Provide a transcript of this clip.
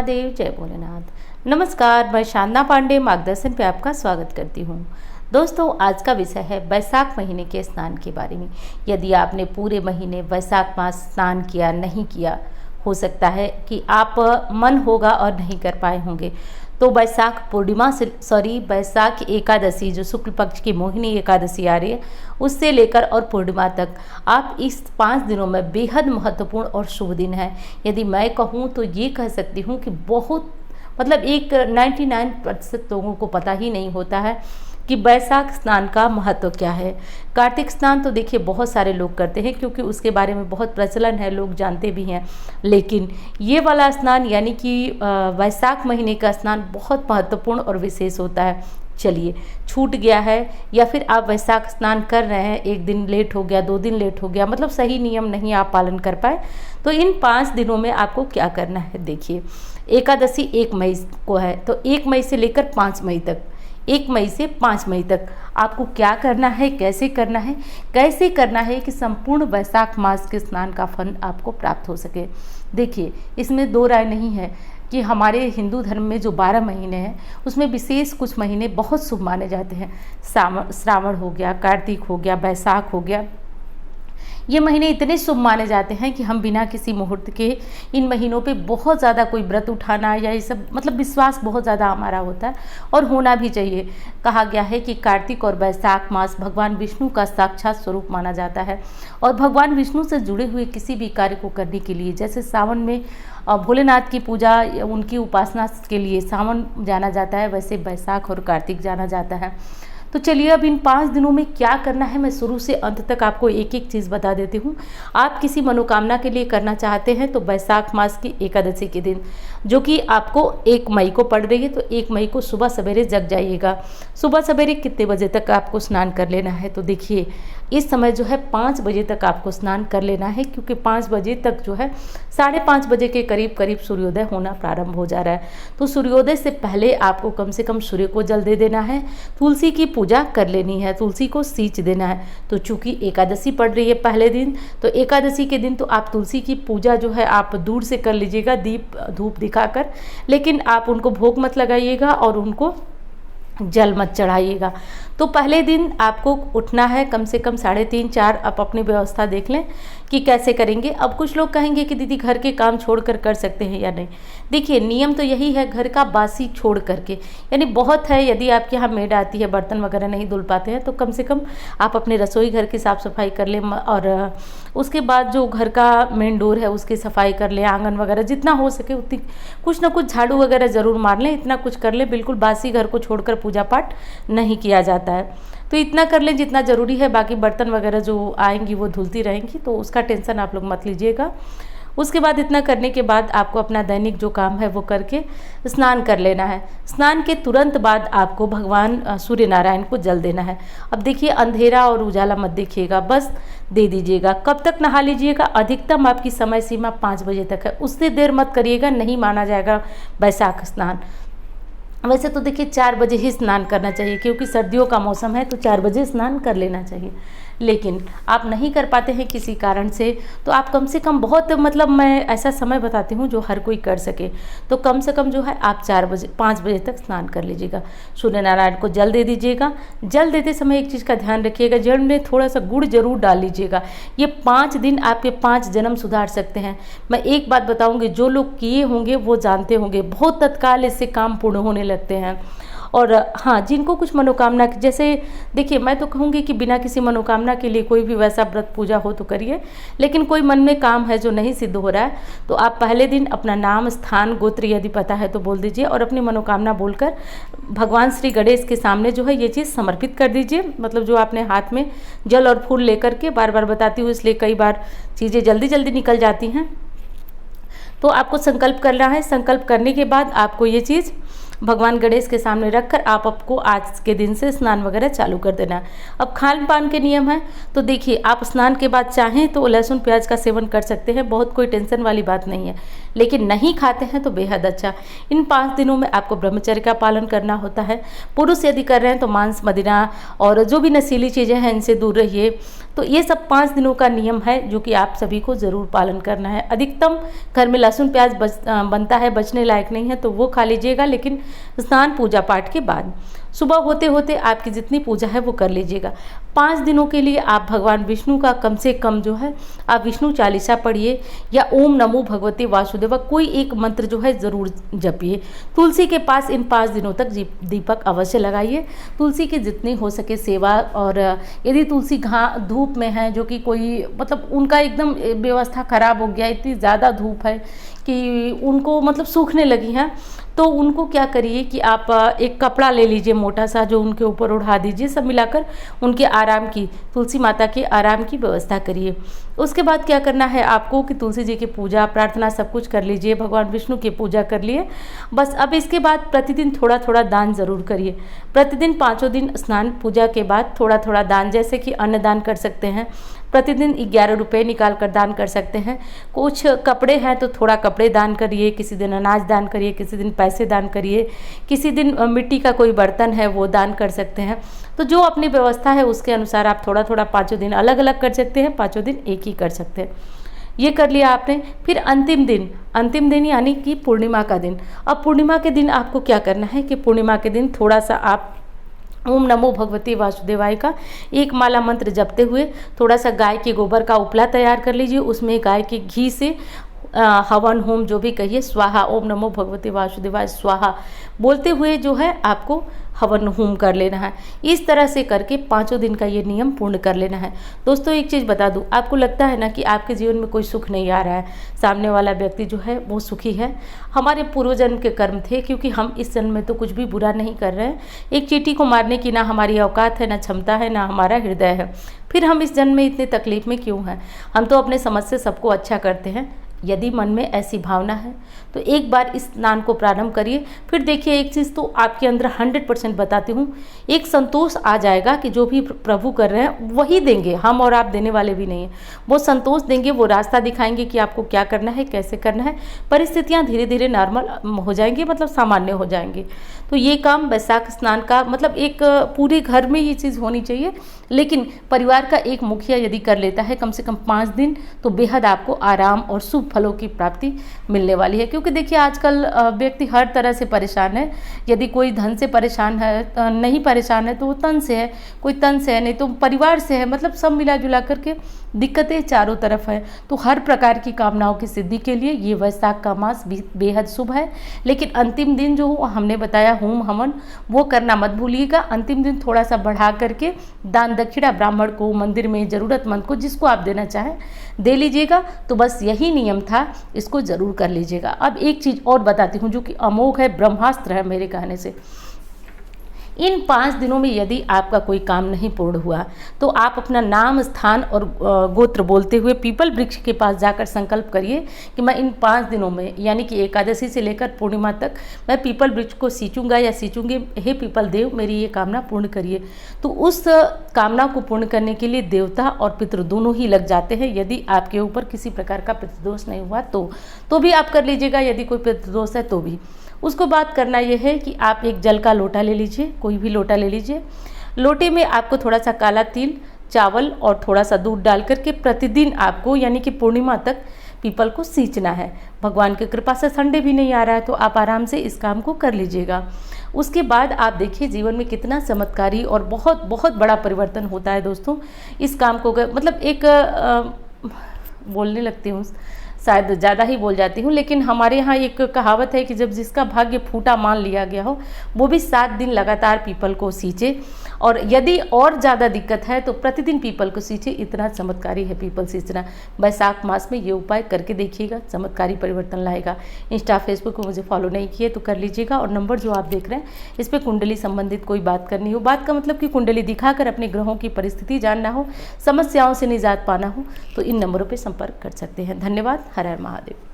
देव जय भोलेनाथ। नमस्कार, मैं शांतना पांडे मार्गदर्शन पे आपका स्वागत करती हूँ। दोस्तों, आज का विषय है वैशाख महीने के स्नान के बारे में। यदि आपने पूरे महीने वैशाख मास स्नान किया नहीं किया, हो सकता है कि आप मन होगा और नहीं कर पाए होंगे, तो वैशाख एकादशी जो शुक्ल पक्ष की मोहिनी एकादशी आ रही है, उससे लेकर और पूर्णिमा तक आप इस 5 दिनों में बेहद महत्वपूर्ण और शुभ दिन है। यदि मैं कहूँ तो ये कह सकती हूँ कि बहुत एक 99% लोगों को पता ही नहीं होता है कि वैशाख स्नान का महत्व क्या है। कार्तिक स्नान तो देखिए बहुत सारे लोग करते हैं क्योंकि उसके बारे में बहुत प्रचलन है, लोग जानते भी हैं, लेकिन ये वाला स्नान यानी कि वैशाख महीने का स्नान बहुत महत्वपूर्ण और विशेष होता है। चलिए, छूट गया है या फिर आप वैशाख स्नान कर रहे हैं, 1 दिन लेट हो गया, 2 दिन लेट हो गया, मतलब सही नियम नहीं आप पालन कर पाए, तो इन 5 दिनों में आपको क्या करना है। देखिए, एकादशी 1 मई को है, तो 1 मई से लेकर 5 मई तक, 1 मई से 5 मई तक आपको क्या करना है, कैसे करना है कि संपूर्ण वैशाख मास के स्नान का फल आपको प्राप्त हो सके। देखिए, इसमें 2 राय नहीं है कि हमारे हिंदू धर्म में जो 12 महीने हैं उसमें विशेष कुछ महीने बहुत शुभ माने जाते हैं। श्रावण हो गया, कार्तिक हो गया, वैशाख हो गया, ये महीने इतने शुभ माने जाते हैं कि हम बिना किसी मुहूर्त के इन महीनों पे बहुत ज़्यादा कोई व्रत उठाना या ये सब विश्वास बहुत ज़्यादा हमारा होता है और होना भी चाहिए। कहा गया है कि कार्तिक और वैशाख मास भगवान विष्णु का साक्षात स्वरूप माना जाता है और भगवान विष्णु से जुड़े हुए किसी भी कार्य को करने के लिए, जैसे सावन में भोलेनाथ की पूजा, उनकी उपासना के लिए सावन जाना जाता है, वैसे वैशाख और कार्तिक जाना जाता है। तो चलिए, अब इन 5 दिनों में क्या करना है मैं शुरू से अंत तक आपको एक एक चीज़ बता देती हूँ। आप किसी मनोकामना के लिए करना चाहते हैं तो वैशाख मास की एकादशी के दिन, जो कि आपको 1 मई को पड़ रही है, तो 1 मई को सुबह सवेरे जग जाइएगा। सुबह सवेरे कितने बजे तक आपको स्नान कर लेना है, तो देखिए इस समय जो है 5 बजे तक आपको स्नान कर लेना है, क्योंकि 5 बजे तक जो है 5:30 बजे के करीब सूर्योदय होना प्रारंभ हो जा रहा है। तो सूर्योदय से पहले आपको कम से कम सूर्य को जल दे देना है, तुलसी की पूजा कर लेनी है, तुलसी को सींच देना है। तो चूंकि एकादशी पड़ रही है पहले दिन, तो एकादशी के दिन तो आप तुलसी की पूजा जो है आप दूर से कर लीजिएगा, दीप धूप दिखाकर, लेकिन आप उनको भोग मत लगाइएगा और उनको जल मत चढ़ाइएगा। तो पहले दिन आपको उठना है कम से कम 3:30-4, आप अपनी व्यवस्था देख लें कि कैसे करेंगे। अब कुछ लोग कहेंगे कि दीदी घर के काम छोड़कर कर सकते हैं या नहीं। देखिए, नियम तो यही है, घर का बासी छोड़ करके, यानी बहुत है, यदि आपके यहाँ मेड आती है, बर्तन वगैरह नहीं धुल पाते हैं, तो कम से कम आप अपने रसोई घर की साफ़ सफाई कर लें और उसके बाद जो घर का मेन डोर है उसकी सफाई कर लें, आंगन वगैरह जितना हो सके उतनी कुछ ना कुछ झाड़ू वगैरह ज़रूर मार लें, इतना कुछ कर लें। बिल्कुल बासी घर को छोड़कर पूजा पाठ नहीं किया जाता है, तो इतना कर लें जितना ज़रूरी है। बाकी बर्तन वगैरह जो आएंगी वो धुलती रहेंगी, तो उसका टेंशन आप लोग मत लीजिएगा। उसके बाद इतना करने के बाद आपको अपना दैनिक जो काम है वो करके स्नान कर लेना है। स्नान के तुरंत बाद आपको भगवान सूर्य नारायण को जल देना है। अब देखिए, अंधेरा और उजाला मत देखिएगा, बस दे दीजिएगा। कब तक नहा लीजिएगा, अधिकतम आपकी समय सीमा 5 बजे तक है, उससे देर मत करिएगा, नहीं माना जाएगा वैशाख स्नान। वैसे तो देखिए 4 बजे ही स्नान करना चाहिए, क्योंकि सर्दियों का मौसम है, तो 4 बजे स्नान कर लेना चाहिए। लेकिन आप नहीं कर पाते हैं किसी कारण से, तो आप कम से कम मैं ऐसा समय बताती हूँ जो हर कोई कर सके, तो कम से कम जो है आप 5 बजे तक स्नान कर लीजिएगा। सूर्य नारायण को जल दे दीजिएगा। जल देते समय एक चीज़ का ध्यान रखिएगा, जल में थोड़ा सा गुड़ जरूर डाल लीजिएगा। ये 5 दिन आपके 5 जन्म सुधार सकते हैं। मैं एक बात बताऊँगी, जो लोग किए होंगे वो जानते होंगे, बहुत तत्काल इससे काम पूर्ण होने लगते हैं। और हाँ, जिनको कुछ मनोकामना, जैसे देखिए मैं तो कहूँगी कि बिना किसी मनोकामना के लिए कोई भी वैसा व्रत पूजा हो तो करिए, लेकिन कोई मन में काम है जो नहीं सिद्ध हो रहा है, तो आप पहले दिन अपना नाम, स्थान, गोत्र यदि पता है तो बोल दीजिए और अपनी मनोकामना बोलकर भगवान श्री गणेश के सामने जो है ये चीज़ समर्पित कर दीजिए। जो आपने हाथ में जल और फूल लेकर के, बार बार बताती हूँ इसलिए कई बार चीज़ें जल्दी जल्दी निकल जाती हैं, तो आपको संकल्प करना है। संकल्प करने के बाद आपको ये चीज़ भगवान गणेश के सामने रखकर आपको आज के दिन से स्नान वगैरह चालू कर देना है। अब खान पान के नियम हैं, तो देखिए आप स्नान के बाद चाहें तो लहसुन प्याज का सेवन कर सकते हैं, बहुत कोई टेंशन वाली बात नहीं है, लेकिन नहीं खाते हैं तो बेहद अच्छा। इन 5 दिनों में आपको ब्रह्मचर्य का पालन करना होता है। पुरुष यदि कर रहे हैं तो मांस, मदिरा और जो भी नशीली चीज़ें हैं इनसे दूर रहिए। तो ये सब 5 दिनों का नियम है जो कि आप सभी को ज़रूर पालन करना है। अधिकतम घर में लहसुन प्याज बनता है, बचने लायक नहीं है तो वो खा लीजिएगा, लेकिन स्नान पूजा पाठ के बाद सुबह होते होते आपकी जितनी पूजा है वो कर लीजिएगा। 5 दिनों के लिए आप भगवान विष्णु का कम से कम जो है आप विष्णु चालीसा पढ़िए या ओम नमो भगवते वासुदेवा कोई एक मंत्र जो है ज़रूर जपिए। तुलसी के पास इन 5 दिनों तक दीपक अवश्य लगाइए। तुलसी की जितनी हो सके सेवा, और यदि तुलसी धूप में है, जो कि कोई मतलब उनका एकदम व्यवस्था खराब हो गया, इतनी ज़्यादा धूप है कि उनको मतलब सूखने लगी हैं, तो उनको क्या करिए कि आप एक कपड़ा ले लीजिए मोटा सा, जो उनके ऊपर उड़ा दीजिए। सब मिलाकर उनके आराम की, तुलसी माता के आराम की व्यवस्था करिए। उसके बाद क्या करना है आपको कि तुलसी जी की पूजा प्रार्थना सब कुछ कर लीजिए, भगवान विष्णु की पूजा कर लिए बस। अब इसके बाद प्रतिदिन थोड़ा थोड़ा दान ज़रूर करिए। प्रतिदिन 5 दिन स्नान पूजा के बाद थोड़ा थोड़ा दान, जैसे कि अन्नदान कर सकते हैं, प्रतिदिन 11 रुपये निकाल कर दान कर सकते हैं। कुछ कपड़े हैं तो थोड़ा कपड़े दान करिए, किसी दिन अनाज दान करिए, किसी दिन पैसे दान करिए, किसी दिन मिट्टी का कोई बर्तन है वो दान कर सकते हैं। तो जो अपनी व्यवस्था है उसके अनुसार आप थोड़ा थोड़ा 5 दिन अलग अलग कर सकते हैं, 5 दिन एक ही कर सकते हैं। ये कर लिया आपने। फिर अंतिम दिन यानी कि पूर्णिमा का दिन। अब पूर्णिमा के दिन आपको क्या करना है कि पूर्णिमा के दिन थोड़ा सा आप ओम नमो भगवते वासुदेवाय का एक माला मंत्र जपते हुए थोड़ा सा गाय के गोबर का उपला तैयार कर लीजिए। उसमें गाय के घी से हवन होम जो भी कहिए, स्वाहा, ओम नमो भगवते वासुदेवाय स्वाहा बोलते हुए जो है आपको हवन होम कर लेना है। इस तरह से करके 5 दिन का ये नियम पूर्ण कर लेना है। दोस्तों एक चीज़ बता दूं, आपको लगता है ना कि आपके जीवन में कोई सुख नहीं आ रहा है, सामने वाला व्यक्ति जो है वो सुखी है, हमारे पूर्वजन्म के कर्म थे, क्योंकि हम इस जन्म में तो कुछ भी बुरा नहीं कर रहे हैं। एक चींटी को मारने की ना हमारी औकात है, ना क्षमता है, ना हमारा हृदय है, फिर हम इस जन्म में इतने तकलीफ में क्यों हैं? हम तो अपने समझ से सबको अच्छा करते हैं। यदि मन में ऐसी भावना है तो एक बार इस स्नान को प्रारंभ करिए। फिर देखिए एक चीज़ तो आपके अंदर 100% बताती हूँ, एक संतोष आ जाएगा कि जो भी प्रभु कर रहे हैं वही देंगे, हम और आप देने वाले भी नहीं हैं। वो संतोष देंगे, वो रास्ता दिखाएंगे कि आपको क्या करना है, कैसे करना है। परिस्थितियाँ धीरे धीरे नॉर्मल हो जाएंगी, मतलब सामान्य हो जाएंगी। तो ये काम वैशाख स्नान का मतलब एक पूरे घर में ये चीज़ होनी चाहिए, लेकिन परिवार का एक मुखिया यदि कर लेता है कम से कम 5 दिन, तो बेहद आपको आराम और शुभ फलों की प्राप्ति मिलने वाली है। क्योंकि देखिए आजकल व्यक्ति हर तरह से परेशान है। यदि कोई धन से परेशान है, नहीं परेशान है तो वो तन से है, कोई तन से है, नहीं तो परिवार से है, मतलब सब मिला जुला करके दिक्कतें चारों तरफ है। तो हर प्रकार की कामनाओं की सिद्धि के लिए ये वैशाख का मास बेहद शुभ है। लेकिन अंतिम दिन जो हमने बताया होम हवन, वो करना मत भूलिएगा। अंतिम दिन थोड़ा सा बढ़ा करके दान दक्षिणा ब्राह्मण को, मंदिर में ज़रूरतमंद को, जिसको आप देना चाहें दे लीजिएगा। तो बस यही नियम था, इसको ज़रूर कर लीजिएगा। अब एक चीज़ और बताती हूँ जो कि अमोघ है, ब्रह्मास्त्र है मेरे कहने से। इन 5 दिनों में यदि आपका कोई काम नहीं पूर्ण हुआ तो आप अपना नाम, स्थान और गोत्र बोलते हुए पीपल वृक्ष के पास जाकर संकल्प करिए कि मैं इन 5 दिनों में, यानी कि एकादशी से लेकर पूर्णिमा तक, मैं पीपल वृक्ष को सींचूंगा या सींचूंगी। हे पीपल देव, मेरी ये कामना पूर्ण करिए। तो उस कामना को पूर्ण करने के लिए देवता और पितृ दोनों ही लग जाते हैं। यदि आपके ऊपर किसी प्रकार का पितृदोष नहीं हुआ तो भी आप कर लीजिएगा। यदि कोई पितृदोष है तो भी उसको बात करना यह है कि आप एक जल का लोटा ले लीजिए, कोई भी लोटा ले लीजिए। लोटे में आपको थोड़ा सा काला तिल, चावल और थोड़ा सा दूध डाल करके प्रतिदिन आपको, यानी कि पूर्णिमा तक पीपल को सींचना है। भगवान की कृपा से संडे भी नहीं आ रहा है तो आप आराम से इस काम को कर लीजिएगा। उसके बाद आप देखिए जीवन में कितना चमत्कारी और बहुत बहुत बड़ा परिवर्तन होता है दोस्तों। इस काम को मतलब एक बोलने लगती हूँ, शायद ज़्यादा ही बोल जाती हूँ, लेकिन हमारे यहाँ एक कहावत है कि जब जिसका भाग्य फूटा मान लिया गया हो वो भी 7 दिन लगातार पीपल को सींचे, और यदि और ज़्यादा दिक्कत है तो प्रतिदिन पीपल को सींचे। इतना चमत्कारी है पीपल सींचना। वैशाख मास में ये उपाय करके देखिएगा, चमत्कारी परिवर्तन लाएगा। इंस्टा फेसबुक को मुझे फॉलो नहीं किए तो कर लीजिएगा। और नंबर जो आप देख रहे हैं इस पर कुंडली संबंधित कोई बात करनी हो, बात का मतलब कि कुंडली दिखाकर अपने ग्रहों की परिस्थिति जानना हो, समस्याओं से निजात पाना हो, तो इन नंबरों पर संपर्क कर सकते हैं। धन्यवाद। हर हर महादेव।